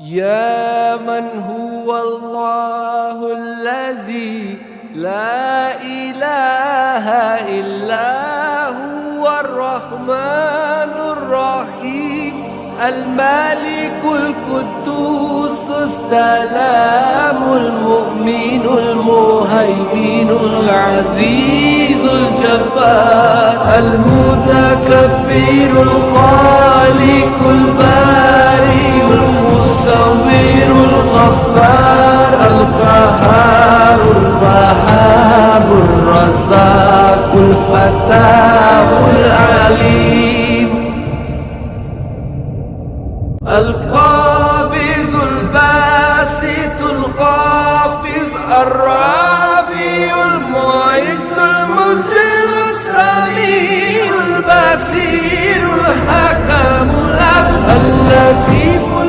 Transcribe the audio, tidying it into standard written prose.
يا من هو الله الذي لا إله إلا هو الرحمن الرحيم الملك القدوس السلام المؤمن المهيمن العزيز الجبار المتكبر الخالق البارئ المصور الغفار القهار الوهاب الرزاق الفتاح العليم القابض الباسط الخافض الرافع المعز المذل السميع البصير الحكم العدل اللطيف